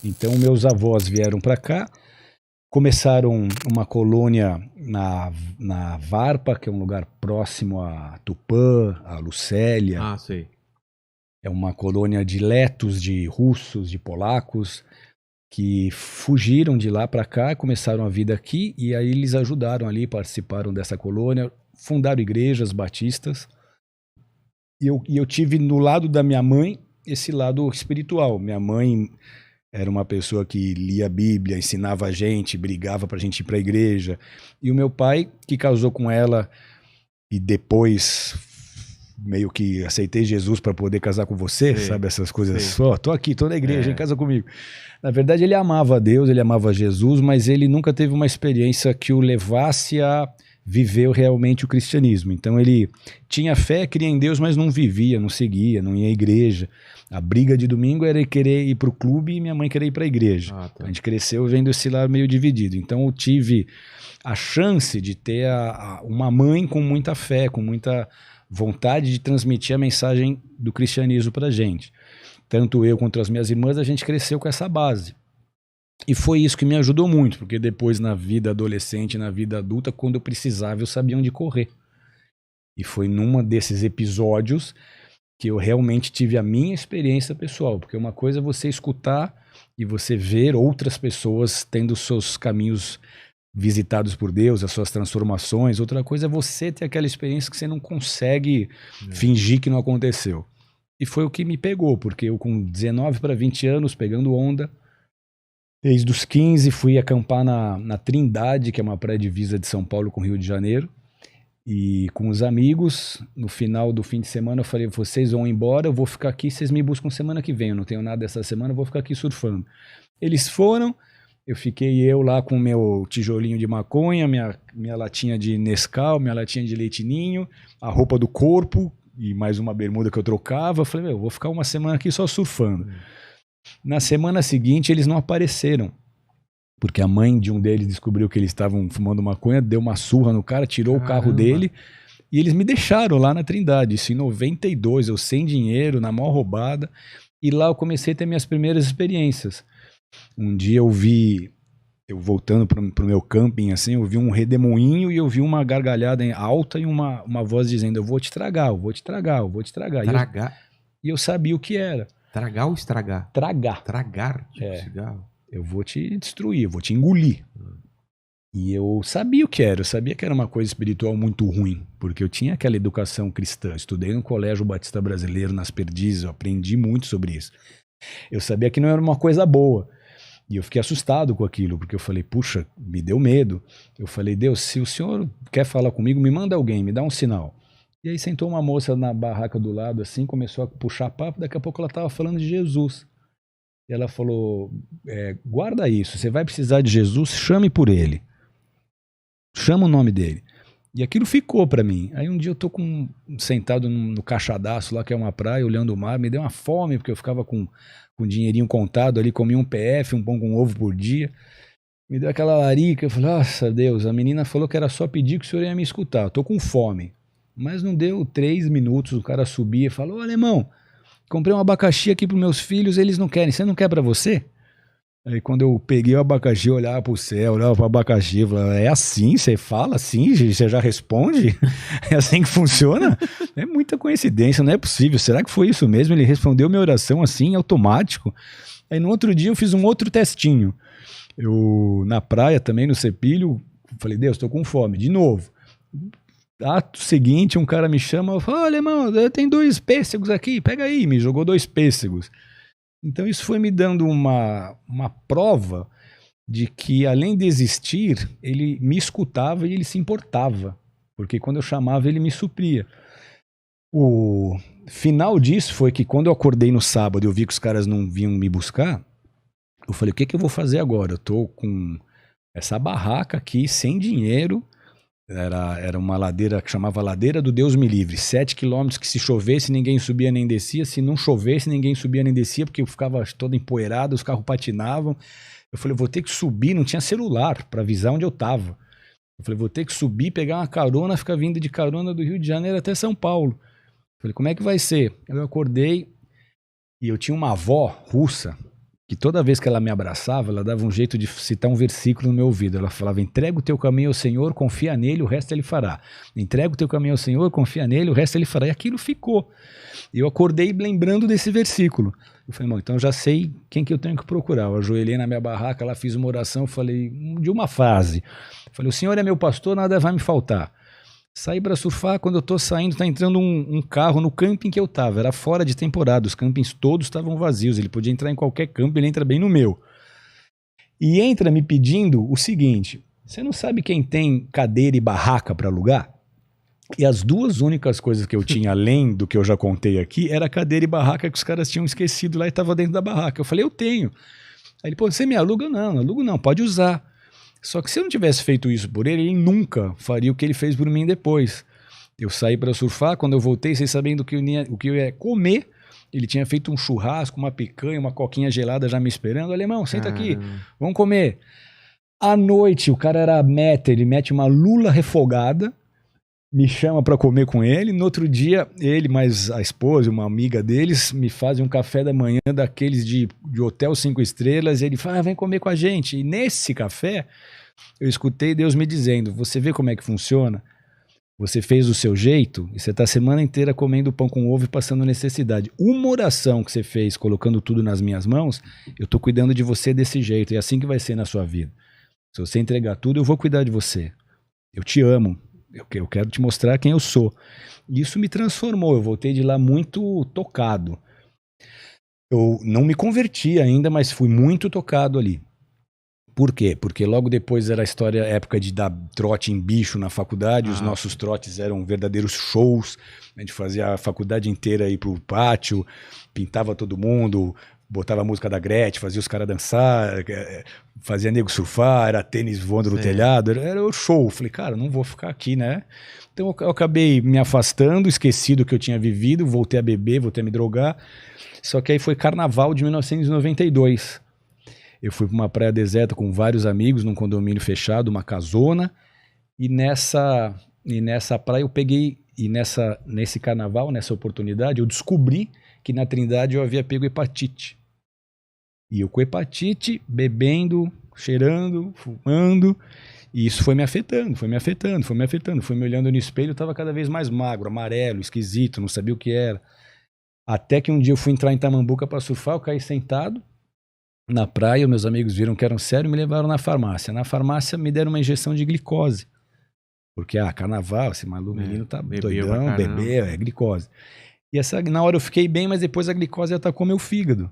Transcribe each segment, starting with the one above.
Então, meus avós vieram para cá, começaram uma colônia na Varpa, que é um lugar próximo a Tupã, a Lucélia. Ah, sei. É uma colônia de letos, de russos, de polacos, que fugiram de lá para cá, começaram a vida aqui, e aí eles ajudaram ali, participaram dessa colônia, fundaram igrejas batistas. E eu tive no lado da minha mãe esse lado espiritual. Minha mãe era uma pessoa que lia a Bíblia, ensinava a gente, brigava pra gente ir pra igreja. E o meu pai, que casou com ela e depois meio que aceitei Jesus para poder casar com você, sabe? Essas coisas. Ó, tô aqui, tô na igreja, hein, casa comigo. Na verdade, ele amava a Deus, ele amava Jesus, mas ele nunca teve uma experiência que o levasse a viver realmente o cristianismo. Então ele tinha fé, cria em Deus, mas não vivia, não seguia, não ia à igreja. A briga de domingo era ele querer ir para o clube e minha mãe querer ir para a igreja. A gente cresceu vendo esse lado meio dividido. Então eu tive a chance de ter uma mãe com muita fé, com muita vontade de transmitir a mensagem do cristianismo para a gente. Tanto eu quanto as minhas irmãs, a gente cresceu com essa base. E foi isso que me ajudou muito, porque depois na vida adolescente, na vida adulta, quando eu precisava, eu sabia onde correr. E foi numa desses episódios que eu realmente tive a minha experiência pessoal, porque uma coisa é você escutar e você ver outras pessoas tendo seus caminhos visitados por Deus, as suas transformações. Outra coisa é você ter aquela experiência que você não consegue fingir que não aconteceu. E foi o que me pegou, porque eu com 19 para 20 anos, pegando onda, desde os 15 fui acampar na Trindade, que é uma praia divisa de São Paulo com Rio de Janeiro, e com os amigos, no final do fim de semana eu falei, vocês vão embora, eu vou ficar aqui, vocês me buscam semana que vem, eu não tenho nada essa semana, eu vou ficar aqui surfando. Eles foram, eu fiquei lá com o meu tijolinho de maconha, minha latinha de Nescau, minha latinha de leite ninho, a roupa do corpo e mais uma bermuda que eu trocava. Eu falei, eu vou ficar uma semana aqui só surfando. Na semana seguinte eles não apareceram, porque a mãe de um deles descobriu que eles estavam fumando maconha, deu uma surra no cara, tirou o carro dele e eles me deixaram lá na Trindade. Isso em 92, eu sem dinheiro, na maior roubada, e lá eu comecei a ter minhas primeiras experiências. Um dia eu voltando pro meu camping, assim, eu vi um redemoinho e eu vi uma gargalhada alta e uma voz dizendo, eu vou te tragar, eu vou te tragar, eu vou te tragar. Tragar? E eu sabia o que era. Tragar ou estragar? Tragar. Tragar, tipo cigarro? Eu vou te destruir, eu vou te engolir. E eu sabia o que era, eu sabia que era uma coisa espiritual muito ruim, porque eu tinha aquela educação cristã, estudei no Colégio Batista Brasileiro, nas Perdizes, eu aprendi muito sobre isso. Eu sabia que não era uma coisa boa. E eu fiquei assustado com aquilo, porque eu falei, puxa, me deu medo. Eu falei, Deus, se o senhor quer falar comigo, me manda alguém, me dá um sinal. E aí sentou uma moça na barraca do lado, assim, começou a puxar papo, daqui a pouco ela estava falando de Jesus. E ela falou, guarda isso, você vai precisar de Jesus, chame por ele. Chama o nome dele. E aquilo ficou pra mim. Aí um dia eu tô sentado no Caixadaço lá, que é uma praia, olhando o mar, me deu uma fome, porque eu ficava com dinheirinho contado ali, comia um PF, um pão com ovo por dia. Me deu aquela larica, eu falei, nossa Deus, a menina falou que era só pedir que o senhor ia me escutar, eu tô com fome. Mas não deu 3 minutos, o cara subia e falou, ô alemão, comprei um abacaxi aqui pros meus filhos, eles não querem, você não quer pra você? Aí quando eu peguei o abacaxi, eu olhava pro céu, olhava pro abacaxi, eu falava, é assim? Você fala assim? Você já responde? É assim que funciona? É muita coincidência, não é possível. Será que foi isso mesmo? Ele respondeu minha oração assim, automático. Aí no outro dia eu fiz um outro testinho. Eu, na praia também, no Cepilho, falei, Deus, tô com fome, de novo. Ato seguinte, um cara me chama, fala, olha, irmão, tem 2 pêssegos aqui, pega aí. Me jogou 2 pêssegos. Então isso foi me dando uma prova de que, além de existir, ele me escutava e ele se importava. Porque quando eu chamava, ele me supria. O final disso foi que quando eu acordei no sábado e eu vi que os caras não vinham me buscar, eu falei, o que eu vou fazer agora? Eu tô com essa barraca aqui, sem dinheiro. Era uma ladeira que chamava Ladeira do Deus Me Livre, 7 quilômetros que se chovesse ninguém subia nem descia, se não chovesse ninguém subia nem descia, porque eu ficava todo empoeirado, os carros patinavam. Eu falei, vou ter que subir, não tinha celular para avisar onde eu tava. Eu falei, vou ter que subir, pegar uma carona, ficar vindo de carona do Rio de Janeiro até São Paulo. Eu falei, como é que vai ser? Eu acordei e eu tinha uma avó russa, que toda vez que ela me abraçava, ela dava um jeito de citar um versículo no meu ouvido. Ela falava: entrega o teu caminho ao Senhor, confia nele, o resto ele fará. Entrega o teu caminho ao Senhor, confia nele, o resto ele fará. E aquilo ficou. E eu acordei lembrando desse versículo. Eu falei: bom, então já sei quem que eu tenho que procurar. Eu ajoelhei na minha barraca, lá fiz uma oração, falei de uma frase. Falei: o Senhor é meu pastor, nada vai me faltar. Saí para surfar, quando eu tô saindo, tá entrando um carro no camping que eu tava. Era fora de temporada, os campings todos estavam vazios. Ele podia entrar em qualquer camping, ele entra bem no meu. E entra me pedindo o seguinte: você não sabe quem tem cadeira e barraca para alugar? E as duas únicas coisas que eu tinha, além do que eu já contei aqui, era cadeira e barraca que os caras tinham esquecido lá e tava dentro da barraca. Eu falei: eu tenho. Aí ele: pô, você me aluga? Não, alugo não, pode usar. Só que se eu não tivesse feito isso por ele, ele nunca faria o que ele fez por mim depois. Eu saí para surfar, quando eu voltei, sem sabendo o que eu ia comer, ele tinha feito um churrasco, uma picanha, uma coquinha gelada já me esperando. Alemão, senta aqui, vamos comer. À noite, o cara era ele mete uma lula refogada, me chama para comer com ele. No outro dia, ele mais a esposa, uma amiga deles, me fazem um café da manhã daqueles de hotel 5 estrelas, e ele fala: vem comer com a gente. E nesse café, eu escutei Deus me dizendo: você vê como é que funciona? Você fez do seu jeito e você está a semana inteira comendo pão com ovo e passando necessidade. Uma oração que você fez, colocando tudo nas minhas mãos, eu estou cuidando de você desse jeito. E é assim que vai ser na sua vida. Se você entregar tudo, eu vou cuidar de você. Eu te amo. Eu quero te mostrar quem eu sou. E isso me transformou. Eu voltei de lá muito tocado. Eu não me converti ainda, mas fui muito tocado ali. Por quê? Porque logo depois era a época de dar trote em bicho na faculdade. Os nossos trotes eram verdadeiros shows. A gente fazia a faculdade inteira ir pro pátio, pintava todo mundo, botava a música da Gretchen, fazia os caras dançar, fazia nego surfar, era tênis voando no telhado, era o show. Falei: cara, não vou ficar aqui, né? Então eu acabei me afastando, esqueci do que eu tinha vivido, voltei a beber, voltei a me drogar. Só que aí foi carnaval de 1992. Eu fui para uma praia deserta com vários amigos, num condomínio fechado, uma casona, e nessa praia eu peguei, e nesse carnaval, nessa oportunidade, eu descobri que na Trindade eu havia pego hepatite. E eu com hepatite, bebendo, cheirando, fumando, e isso foi me afetando, foi me afetando, foi me afetando. Fui me olhando no espelho, eu estava cada vez mais magro, amarelo, esquisito, não sabia o que era. Até que um dia eu fui entrar em Tamambuca para surfar, eu caí sentado na praia, meus amigos viram que era sério e me levaram na farmácia. Na farmácia me deram uma injeção de glicose. Porque, carnaval, esse maluco, menino tá doidão, bebê, é glicose. E na hora eu fiquei bem, mas depois a glicose atacou meu fígado.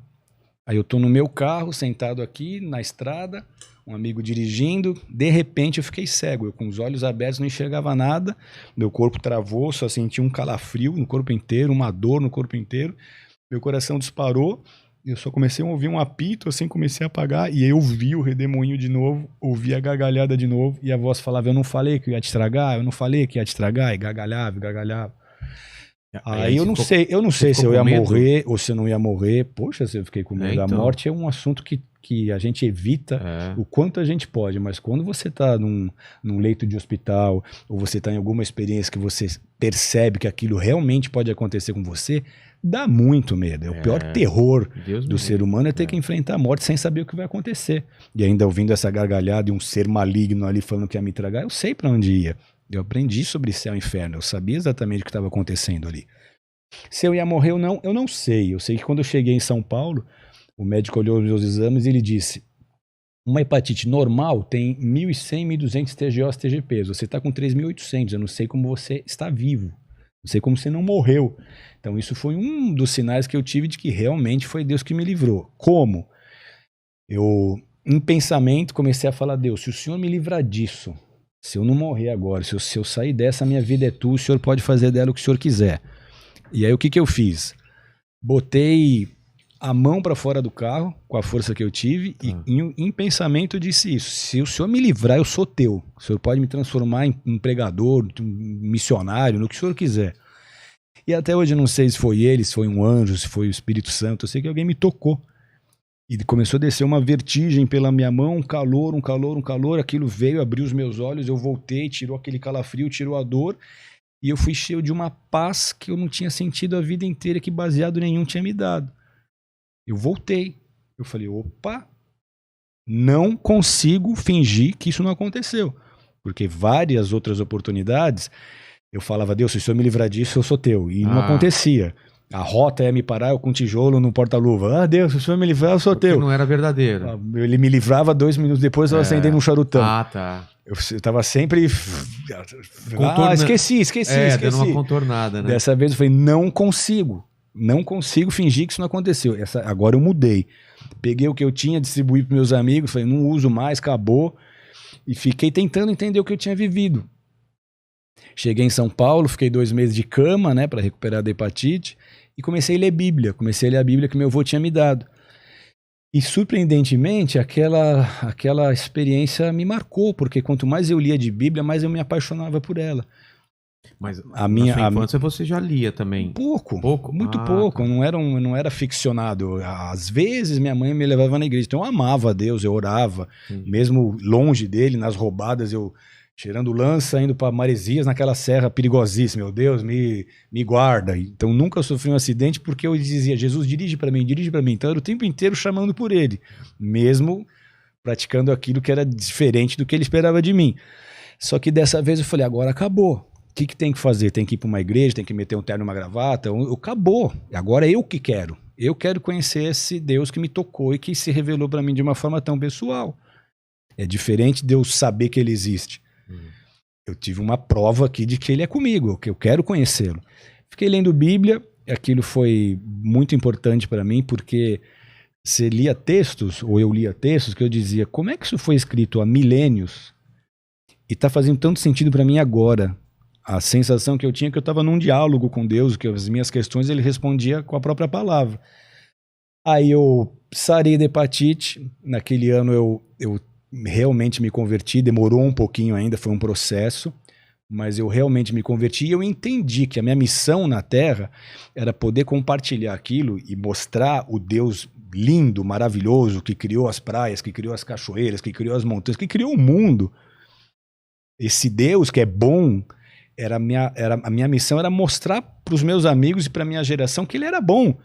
Aí eu tô no meu carro, sentado aqui na estrada, um amigo dirigindo, de repente eu fiquei cego. Eu com os olhos abertos não enxergava nada, meu corpo travou, só senti um calafrio no corpo inteiro, uma dor no corpo inteiro, meu coração disparou. Eu só comecei a ouvir um apito, assim, comecei a apagar, e aí eu vi o redemoinho de novo, ouvi a gargalhada de novo, e a voz falava: eu não falei que eu ia te estragar, eu não falei que ia te estragar, e gargalhava. Aí eu não sei se eu ia morrer ou se eu não ia morrer. Poxa, se eu fiquei com medo. Então. A morte é um assunto que a gente evita o quanto a gente pode, mas quando você está num leito de hospital, ou você está em alguma experiência que você percebe que aquilo realmente pode acontecer com você, dá muito medo. É o pior terror do ser humano é ter que enfrentar a morte sem saber o que vai acontecer. E ainda ouvindo essa gargalhada e um ser maligno ali falando que ia me tragar, eu sei para onde ia. Eu aprendi sobre céu e inferno, eu sabia exatamente o que estava acontecendo ali. Se eu ia morrer ou não, eu não sei. Eu sei que quando eu cheguei em São Paulo, o médico olhou os meus exames e ele disse: uma hepatite normal tem 1.100, 1.200 TGOs, TGPs. Você está com 3.800, eu não sei como você está vivo. Não sei como você não morreu. Então isso foi um dos sinais que eu tive de que realmente foi Deus que me livrou. Como? Eu, em pensamento, comecei a falar: Deus, se o Senhor me livrar disso, se eu não morrer agora, se eu sair dessa, minha vida é tua, o Senhor pode fazer dela o que o Senhor quiser. E aí o que eu fiz? Botei a mão para fora do carro, com a força que eu tive, e em pensamento eu disse isso: se o Senhor me livrar, eu sou teu. O Senhor pode me transformar em pregador, missionário, no que o Senhor quiser. E até hoje eu não sei se foi ele, se foi um anjo, se foi o Espírito Santo. Eu sei que alguém me tocou. E começou a descer uma vertigem pela minha mão, um calor. Aquilo veio, abriu os meus olhos, eu voltei, tirou aquele calafrio, tirou a dor. E eu fui cheio de uma paz que eu não tinha sentido a vida inteira, que baseado nenhum tinha me dado. Eu voltei. Eu falei, opa, não consigo fingir que isso não aconteceu. Porque várias outras oportunidades, eu falava, Deus, se o Senhor me livrar disso, eu sou teu. E não acontecia. A rota é me parar eu com tijolo no porta-luva. Deus, se o Senhor me livrar, eu sou teu. Não era verdadeiro. Ele me livrava 2 minutos depois, eu acendendo um charutão. Tá. Eu tava sempre... Esqueci. Dando uma contornada, né? Dessa vez eu falei, não consigo fingir que isso não aconteceu. Agora eu mudei. Peguei o que eu tinha, distribuí para meus amigos, falei, não uso mais, acabou. E fiquei tentando entender o que eu tinha vivido. Cheguei em São Paulo, fiquei 2 meses de cama, né, para recuperar da hepatite, e comecei a ler Bíblia. Comecei a ler a Bíblia que meu avô tinha me dado. E, surpreendentemente, aquela experiência me marcou, porque quanto mais eu lia de Bíblia, mais eu me apaixonava por ela. Mas na sua infância você já lia também? Pouco? Muito pouco. Tá. Eu não era ficcionado. Às vezes minha mãe me levava na igreja, então eu amava a Deus, eu orava, mesmo longe dele, nas roubadas, eu cheirando lança, indo para Maresias, naquela serra perigosíssima. Meu Deus, me guarda. Então nunca sofri um acidente porque eu dizia, Jesus, dirige para mim. Então eu era o tempo inteiro chamando por ele, mesmo praticando aquilo que era diferente do que ele esperava de mim. Só que dessa vez eu falei, agora acabou. O que tem que fazer? Tem que ir para uma igreja, tem que meter um terno e uma gravata? Acabou. Agora é eu que quero. Eu quero conhecer esse Deus que me tocou e que se revelou para mim de uma forma tão pessoal. É diferente de eu saber que ele existe. Eu tive uma prova aqui de que ele é comigo, que eu quero conhecê-lo. Fiquei lendo Bíblia, aquilo foi muito importante para mim, porque você lia textos, ou eu lia textos, que eu dizia, como é que isso foi escrito há milênios e está fazendo tanto sentido para mim agora? A sensação que eu tinha é que eu estava num diálogo com Deus, que as minhas questões ele respondia com a própria palavra. Aí eu sarei da hepatite, naquele ano eu realmente me converti, demorou um pouquinho ainda, foi um processo, mas eu realmente me converti e eu entendi que a minha missão na Terra era poder compartilhar aquilo e mostrar o Deus lindo, maravilhoso, que criou as praias, que criou as cachoeiras, que criou as montanhas, que criou o mundo. Esse Deus que é bom, a minha missão era mostrar para os meus amigos e para a minha geração que ele era bom.